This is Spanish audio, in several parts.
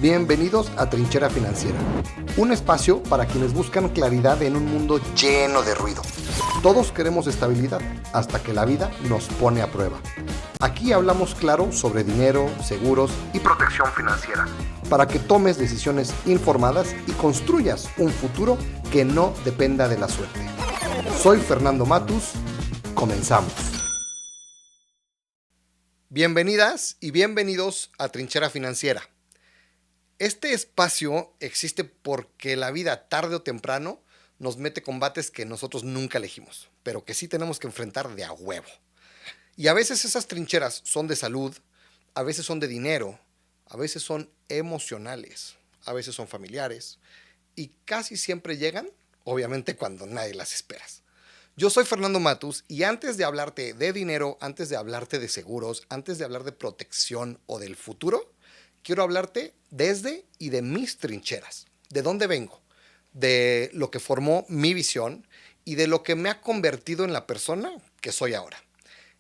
Bienvenidos a Trinchera Financiera, un espacio para quienes buscan claridad en un mundo lleno de ruido. Todos queremos estabilidad hasta que la vida nos pone a prueba. Aquí hablamos claro sobre dinero, seguros y protección financiera, para que tomes decisiones informadas y construyas un futuro que no dependa de la suerte. Soy Fernando Matus, comenzamos. Bienvenidas y bienvenidos a Trinchera Financiera. Este espacio existe porque la vida, tarde o temprano, nos mete combates que nosotros nunca elegimos, pero que sí tenemos que enfrentar de a huevo. Y a veces esas trincheras son de salud, a veces son de dinero, a veces son emocionales, a veces son familiares, y casi siempre llegan, obviamente, cuando nadie las esperas. Yo soy Fernando Matus y antes de hablarte de dinero, antes de hablarte de seguros, antes de hablar de protección o del futuro, quiero hablarte desde y de mis trincheras, de dónde vengo, de lo que formó mi visión y de lo que me ha convertido en la persona que soy ahora.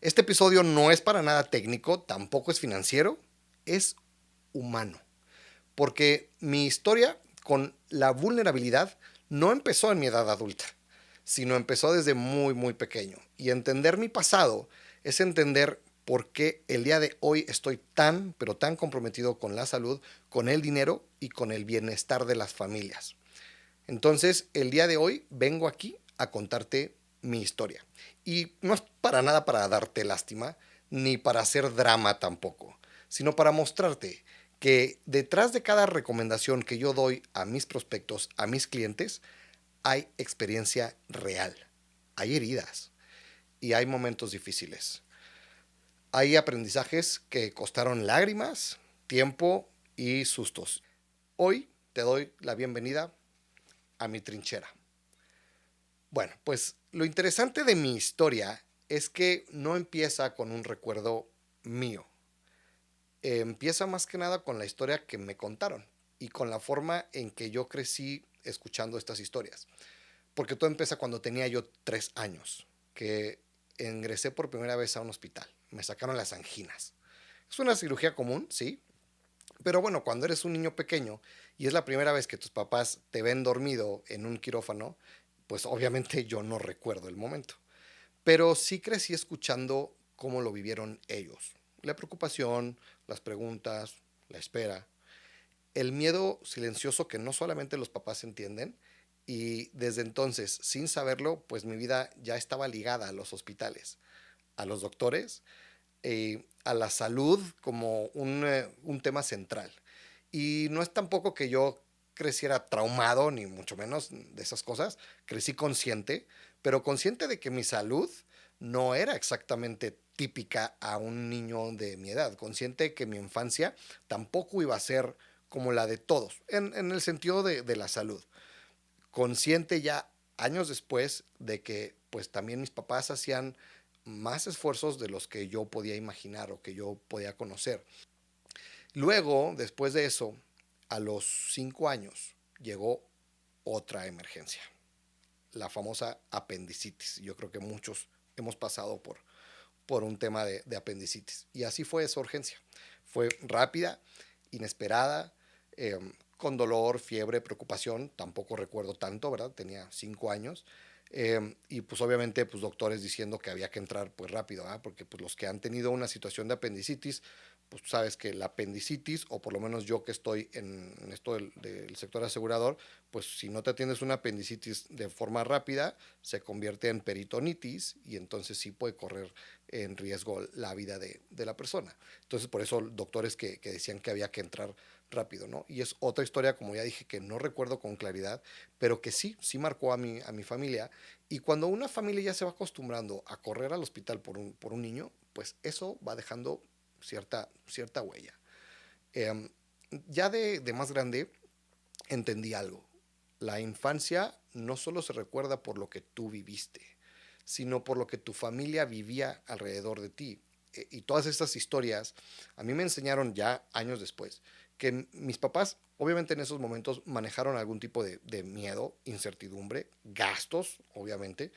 Este episodio no es para nada técnico, tampoco es financiero, es humano, porque mi historia con la vulnerabilidad no empezó en mi edad adulta, sino empezó desde muy pequeño. Y entender mi pasado es entender por qué el día de hoy estoy tan, pero tan comprometido con la salud, con el dinero y con el bienestar de las familias. Entonces, el día de hoy vengo aquí a contarte mi historia. Y no es para nada para darte lástima, ni para hacer drama tampoco, sino para mostrarte que detrás de cada recomendación que yo doy a mis prospectos, a mis clientes, hay experiencia real, hay heridas y hay momentos difíciles. Hay aprendizajes que costaron lágrimas, tiempo y sustos. Hoy te doy la bienvenida a mi trinchera. Bueno, pues lo interesante de mi historia es que no empieza con un recuerdo mío. Empieza más que nada con la historia que me contaron y con la forma en que yo crecí escuchando estas historias. Porque todo empieza cuando tenía yo 3 años, que ingresé por primera vez a un hospital. Me sacaron las anginas. Es una cirugía común, sí, pero bueno, cuando eres un niño pequeño y es la primera vez que tus papás te ven dormido en un quirófano, pues obviamente yo no recuerdo el momento. Pero sí crecí escuchando cómo lo vivieron ellos. La preocupación, las preguntas, la espera, el miedo silencioso que no solamente los papás entienden, y desde entonces, sin saberlo, pues mi vida ya estaba ligada a los hospitales, a los doctores, a la salud como un tema central. Y no es tampoco que yo creciera traumado, ni mucho menos de esas cosas. Crecí consciente, pero consciente de que mi salud no era exactamente típica a un niño de mi edad. Consciente que mi infancia tampoco iba a ser como la de todos, en el sentido de la salud. Consciente ya años después de que pues también mis papás hacían más esfuerzos de los que yo podía imaginar o que yo podía conocer. Luego, después de eso, a los 5 años, llegó otra emergencia, la famosa apendicitis. Yo creo que muchos hemos pasado por un tema de apendicitis. Y así fue esa urgencia. Fue rápida, inesperada, eh, con dolor, fiebre, preocupación. Tampoco recuerdo tanto, ¿verdad? Tenía 5 años. Y pues obviamente pues doctores diciendo que había que entrar pues rápido, ¿verdad? Porque pues los que han tenido una situación de apendicitis, pues sabes que la apendicitis, o por lo menos yo que estoy en esto del sector asegurador, pues si no te atiendes una apendicitis de forma rápida, se convierte en peritonitis y entonces sí puede correr en riesgo la vida de la persona. Entonces por eso doctores que decían que había que entrar rápido, ¿no? Y es otra historia, como ya dije, que no recuerdo con claridad, pero que sí marcó a mi familia. Y cuando una familia ya se va acostumbrando a correr al hospital por un niño, pues eso va dejando cierta huella. Eh, ya de más grande entendí algo. La infancia no solo se recuerda por lo que tú viviste, sino por lo que tu familia vivía alrededor de ti. Y todas estas historias a mí me enseñaron ya años después que mis papás obviamente en esos momentos manejaron algún tipo de miedo, incertidumbre, gastos, obviamente,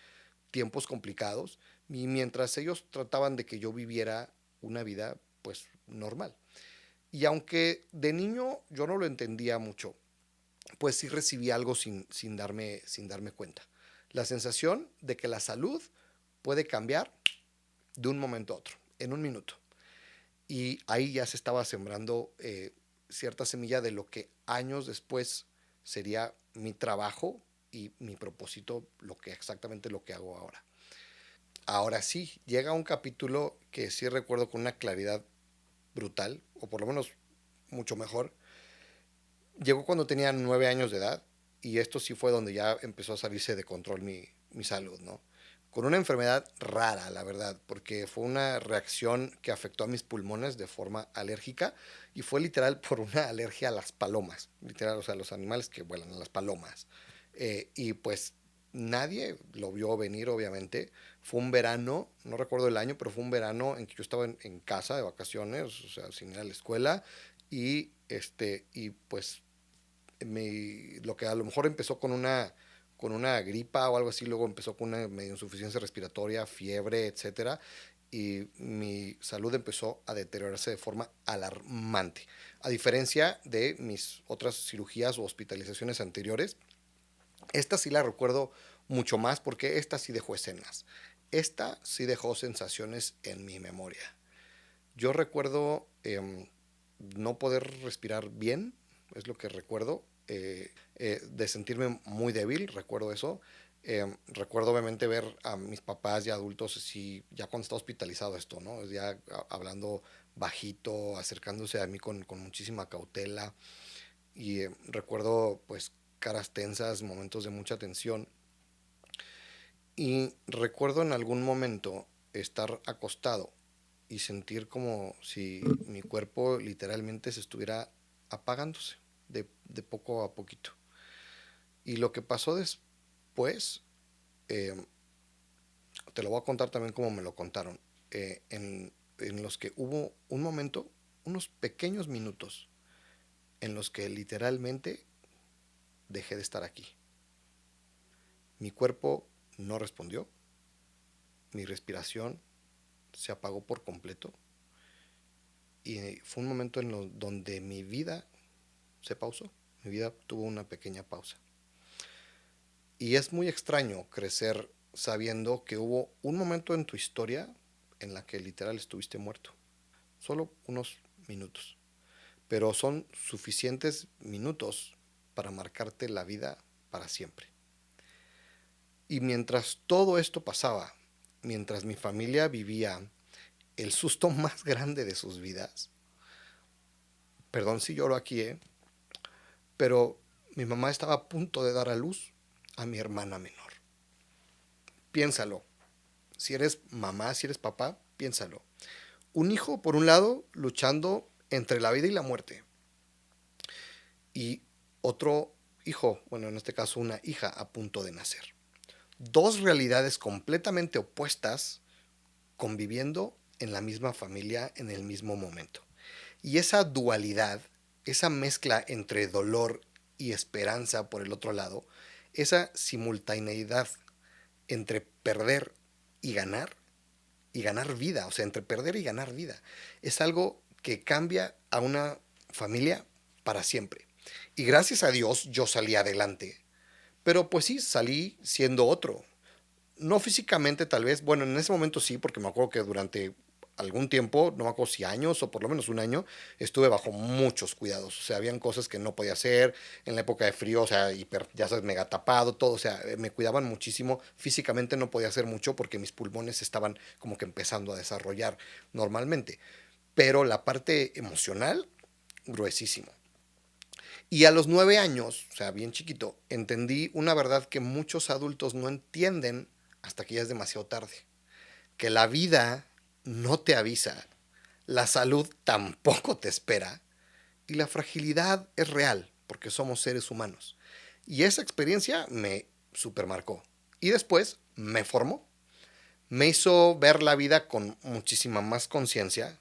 tiempos complicados, y mientras ellos trataban de que yo viviera una vida pues normal. Y aunque de niño yo no lo entendía mucho, pues sí recibí algo sin darme cuenta. La sensación de que la salud puede cambiar de un momento a otro, en un minuto. Y ahí ya se estaba sembrando cierta semilla de lo que años después sería mi trabajo y mi propósito, exactamente lo que hago ahora. Ahora sí, llega un capítulo que sí recuerdo con una claridad brutal, o por lo menos mucho mejor. Llegó cuando tenía 9 años de edad y esto sí fue donde ya empezó a salirse de control mi salud, ¿no? Con una enfermedad rara, la verdad, porque fue una reacción que afectó a mis pulmones de forma alérgica y fue literal por una alergia a las palomas, literal, o sea, los animales que vuelan, a las palomas. Y pues nadie lo vio venir, obviamente. Fue un verano, no recuerdo el año, pero fue un verano en que yo estaba en casa de vacaciones, o sea, sin ir a la escuela. Y pues lo que a lo mejor empezó con una gripa o algo así, luego empezó con una medio insuficiencia respiratoria, fiebre, etcétera, y mi salud empezó a deteriorarse de forma alarmante. A diferencia de mis otras cirugías o hospitalizaciones anteriores, esta sí la recuerdo mucho más porque esta sí dejó escenas. Esta sí dejó sensaciones en mi memoria. Yo recuerdo no poder respirar bien, es lo que recuerdo, de sentirme muy débil, recuerdo eso. Recuerdo obviamente ver a mis papás ya adultos, así, ya cuando está hospitalizado esto, ¿no? Ya hablando bajito, acercándose a mí con muchísima cautela. Y recuerdo pues caras tensas, momentos de mucha tensión. Y recuerdo en algún momento estar acostado y sentir como si mi cuerpo literalmente se estuviera apagándose de poco a poquito. Y lo que pasó después, eh, te lo voy a contar también como me lo contaron, en los que hubo un momento, unos pequeños minutos, en los que literalmente dejé de estar aquí. Mi cuerpo no respondió, mi respiración se apagó por completo y fue un momento donde mi vida se pausó, mi vida tuvo una pequeña pausa. Y es muy extraño crecer sabiendo que hubo un momento en tu historia en la que literal estuviste muerto. Solo unos minutos. Pero son suficientes minutos para marcarte la vida para siempre. Y mientras todo esto pasaba, mientras mi familia vivía el susto más grande de sus vidas, perdón si lloro aquí, pero mi mamá estaba a punto de dar a luz a mi hermana menor. Piénsalo, si eres mamá, si eres papá, piénsalo. Un hijo, por un lado, luchando entre la vida y la muerte. Y otro hijo, bueno, en este caso una hija a punto de nacer. Dos realidades completamente opuestas conviviendo en la misma familia en el mismo momento. Y esa dualidad, esa mezcla entre dolor y esperanza por el otro lado, esa simultaneidad entre perder y ganar vida, o sea, entre perder y ganar vida, es algo que cambia a una familia para siempre. Y gracias a Dios yo salí adelante, pero pues sí, salí siendo otro. No físicamente tal vez, bueno, en ese momento sí, porque me acuerdo que durante algún tiempo, no me acuerdo si años o por lo menos un año, estuve bajo muchos cuidados. O sea, habían cosas que no podía hacer en la época de frío, o sea, ya sabes, mega tapado, todo. O sea, me cuidaban muchísimo. Físicamente no podía hacer mucho porque mis pulmones estaban como que empezando a desarrollar normalmente. Pero la parte emocional, gruesísimo. Y a los 9 años, o sea, bien chiquito, entendí una verdad que muchos adultos no entienden hasta que ya es demasiado tarde. Que la vida no te avisa, la salud tampoco te espera y la fragilidad es real porque somos seres humanos. Y esa experiencia me supermarcó. Y después me formó, me hizo ver la vida con muchísima más conciencia.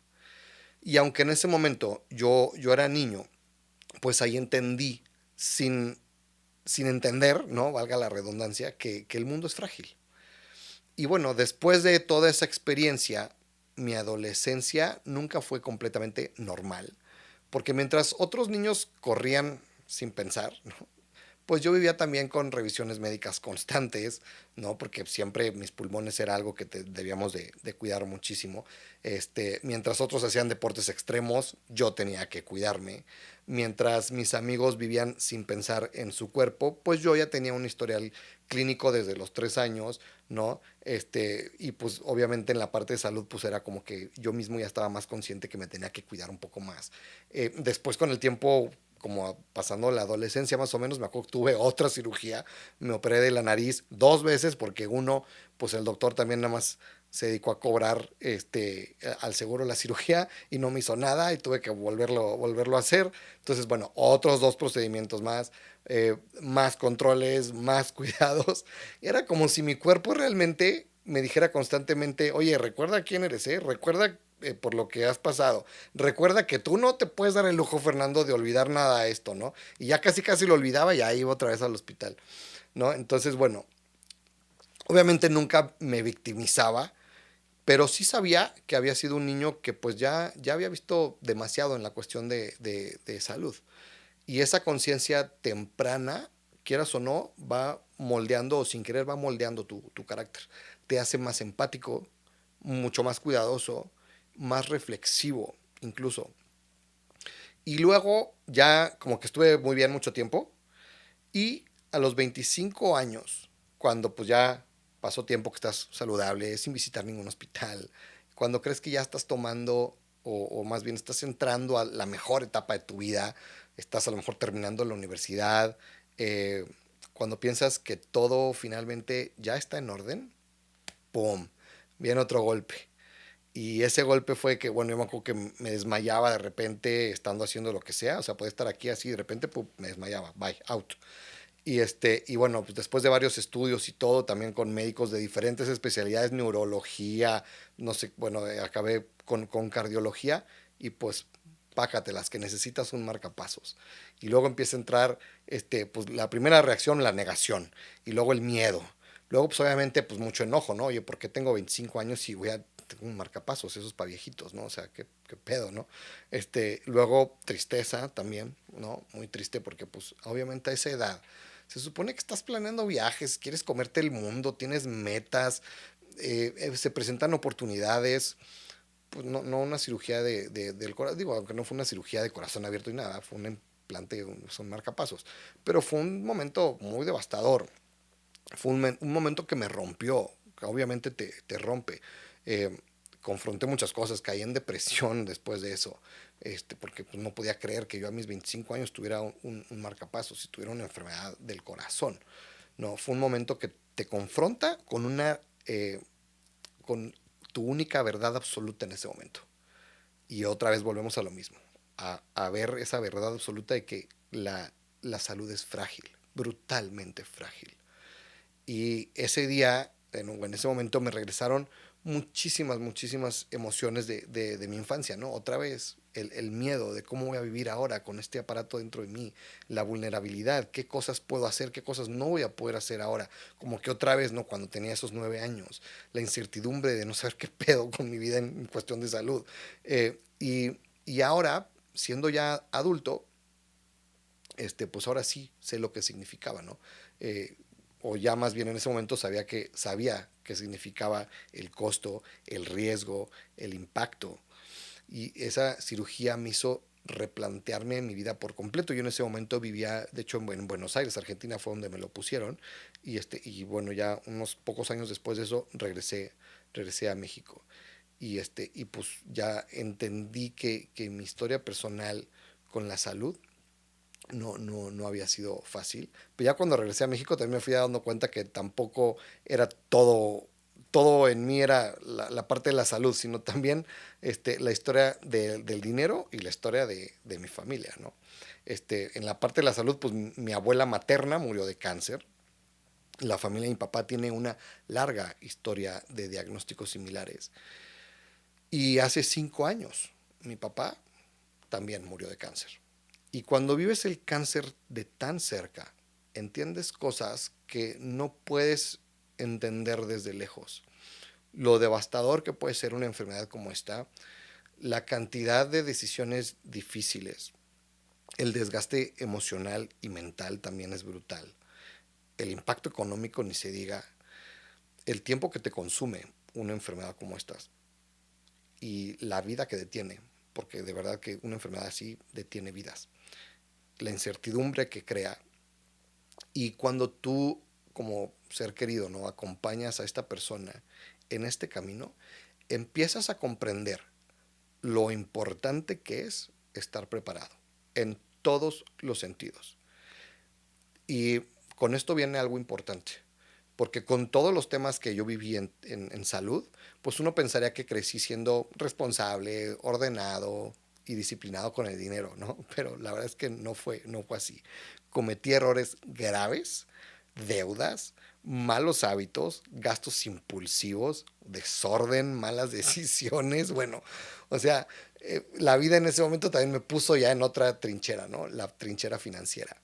Y aunque en ese momento yo era niño, pues ahí entendí sin, sin entender, ¿no? Valga la redundancia, que el mundo es frágil. Y bueno, después de toda esa experiencia, mi adolescencia nunca fue completamente normal, Porque mientras otros niños corrían sin pensar, ¿no? Pues yo vivía también con revisiones médicas constantes, ¿no? Porque siempre mis pulmones era algo que debíamos de cuidar muchísimo. Mientras otros hacían deportes extremos, yo tenía que cuidarme. Mientras mis amigos vivían sin pensar en su cuerpo, pues yo ya tenía un historial clínico desde los 3 años, ¿no? Y pues obviamente en la parte de salud, pues era como que yo mismo ya estaba más consciente que me tenía que cuidar un poco más. Después con el tiempo como pasando la adolescencia más o menos, me acuerdo que tuve otra cirugía, me operé de la nariz 2 veces porque uno, pues el doctor también nada más se dedicó a cobrar al seguro la cirugía y no me hizo nada y tuve que volverlo a hacer. Entonces, bueno, otros 2 procedimientos más, más controles, más cuidados. Era como si mi cuerpo realmente me dijera constantemente, oye, recuerda quién eres, ¿eh? Recuerda por lo que has pasado. Recuerda que tú no te puedes dar el lujo, Fernando, de olvidar nada de esto, ¿no? Y ya casi casi lo olvidaba y ya iba otra vez al hospital, ¿no? Entonces, bueno, obviamente nunca me victimizaba, pero sí sabía que había sido un niño que pues ya había visto demasiado en la cuestión de salud. Y esa conciencia temprana, quieras o no, va moldeando o sin querer va moldeando tu carácter. Te hace más empático, mucho más cuidadoso, más reflexivo incluso. Y luego ya como que estuve muy bien mucho tiempo y a los 25 años, cuando pues ya pasó tiempo que estás saludable, sin visitar ningún hospital, cuando crees que ya estás tomando o más bien estás entrando a la mejor etapa de tu vida, estás a lo mejor terminando la universidad, eh, cuando piensas que todo finalmente ya está en orden, ¡pum! Viene otro golpe. Y ese golpe fue que, bueno, yo me acuerdo que me desmayaba de repente estando haciendo lo que sea, o sea, podía estar aquí así, de repente, pum, me desmayaba, bye, out. Y bueno, pues después de varios estudios y todo, también con médicos de diferentes especialidades, neurología, no sé, bueno, acabé con cardiología y pues pácatelas, que necesitas un marcapasos. Y luego empieza a entrar, pues la primera reacción, la negación, y luego el miedo. Luego, pues obviamente, pues mucho enojo, ¿no? Oye, ¿por qué tengo 25 años y voy a tengo un marcapasos? Eso es para viejitos, ¿no? O sea, qué pedo, ¿no? Luego tristeza también, ¿no? Muy triste porque, pues, obviamente a esa edad se supone que estás planeando viajes, quieres comerte el mundo, tienes metas, se presentan oportunidades, pues no una cirugía del corazón, digo, aunque no fue una cirugía de corazón abierto y nada, fue un implante, son marcapasos, pero fue un momento muy devastador, fue un momento que me rompió, que obviamente te rompe. Eh, Confronté muchas cosas, caí en depresión después de eso, porque pues, no podía creer que yo a mis 25 años tuviera un marcapasos y tuviera una enfermedad del corazón. No, fue un momento que te confronta con tu única verdad absoluta en ese momento. Y otra vez volvemos a lo mismo, a ver esa verdad absoluta de que la salud es frágil, brutalmente frágil. Y ese día, en ese momento me regresaron muchísimas emociones de mi infancia, ¿no? Otra vez, el miedo de cómo voy a vivir ahora con este aparato dentro de mí, la vulnerabilidad, qué cosas puedo hacer, qué cosas no voy a poder hacer ahora, como que otra vez, ¿no? Cuando tenía esos 9 años, la incertidumbre de no saber qué pedo con mi vida en cuestión de salud. Y ahora, siendo ya adulto, pues ahora sí sé lo que significaba, ¿no? Eh, o ya más bien en ese momento sabía que significaba el costo, el riesgo, el impacto. Y esa cirugía me hizo replantearme mi vida por completo. Yo en ese momento vivía, de hecho, en Buenos Aires, Argentina fue donde me lo pusieron. Y bueno, ya unos pocos años después de eso regresé a México. Y pues ya entendí que mi historia personal con la salud no había sido fácil. Pero ya cuando regresé a México también me fui dando cuenta que tampoco era todo en mí era la parte de la salud, sino también la historia del dinero y la historia de mi familia, ¿no? En la parte de la salud, pues mi abuela materna murió de cáncer. La familia de mi papá tiene una larga historia de diagnósticos similares. Y hace 5 años, mi papá también murió de cáncer. Y cuando vives el cáncer de tan cerca, entiendes cosas que no puedes entender desde lejos. Lo devastador que puede ser una enfermedad como esta, La cantidad de decisiones difíciles, el desgaste emocional y mental también es brutal. El impacto económico ni se diga, el tiempo que te consume una enfermedad como estas y la vida que detiene, porque de verdad que una enfermedad así detiene vidas. La incertidumbre que crea y cuando tú como ser querido, ¿no? Acompañas a esta persona en este camino, empiezas a comprender lo importante que es estar preparado en todos los sentidos. Y con esto viene algo importante, porque con todos los temas que yo viví en salud, pues uno pensaría que crecí siendo responsable, ordenado y disciplinado con el dinero, ¿no? Pero la verdad es que no fue así. Cometí errores graves, deudas, malos hábitos, gastos impulsivos, desorden, malas decisiones, bueno, o sea, la vida en ese momento también me puso ya en otra trinchera, ¿no? La trinchera financiera.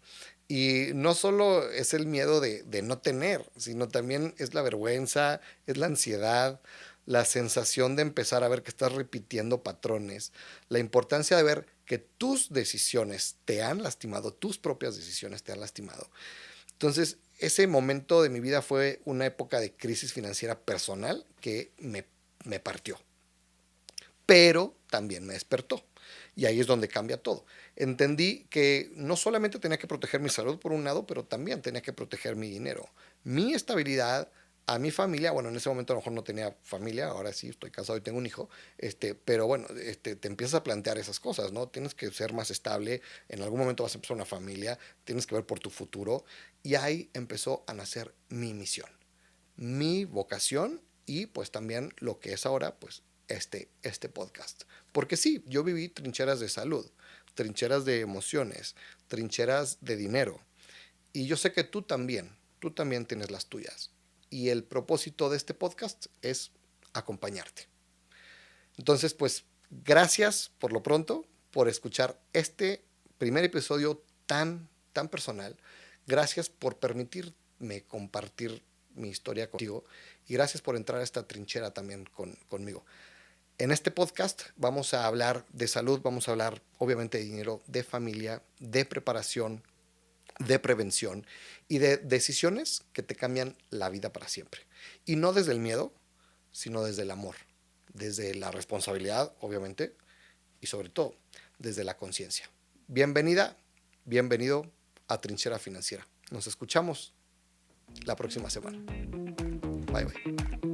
Y no solo es el miedo de no tener, sino también es la vergüenza, es la ansiedad, la sensación de empezar a ver que estás repitiendo patrones, la importancia de ver que tus decisiones te han lastimado, tus propias decisiones te han lastimado. Entonces, ese momento de mi vida fue una época de crisis financiera personal que me partió, pero también me despertó. Y ahí es donde cambia todo. Entendí que no solamente tenía que proteger mi salud por un lado, pero también tenía que proteger mi dinero, mi estabilidad, a mi familia. Bueno, en ese momento a lo mejor no tenía familia, ahora sí estoy casado y tengo un hijo, pero bueno, te empiezas a plantear esas cosas, ¿no? Tienes que ser más estable, en algún momento vas a empezar una familia, tienes que ver por tu futuro. Y ahí empezó a nacer mi misión, mi vocación y pues también lo que es ahora, pues este podcast. Porque sí, yo viví trincheras de salud, trincheras de emociones, trincheras de dinero. Y yo sé que tú también tienes las tuyas. Y el propósito de este podcast es acompañarte. Entonces, pues, gracias por lo pronto, por escuchar este primer episodio tan personal. Gracias por permitirme compartir mi historia contigo y gracias por entrar a esta trinchera también conmigo. En este podcast vamos a hablar de salud, vamos a hablar obviamente de dinero, de familia, de preparación, de prevención y de decisiones que te cambian la vida para siempre. Y no desde el miedo, sino desde el amor, desde la responsabilidad, obviamente, y sobre todo desde la conciencia. Bienvenida, bienvenido a Trinchera Financiera. Nos escuchamos la próxima semana. Bye bye.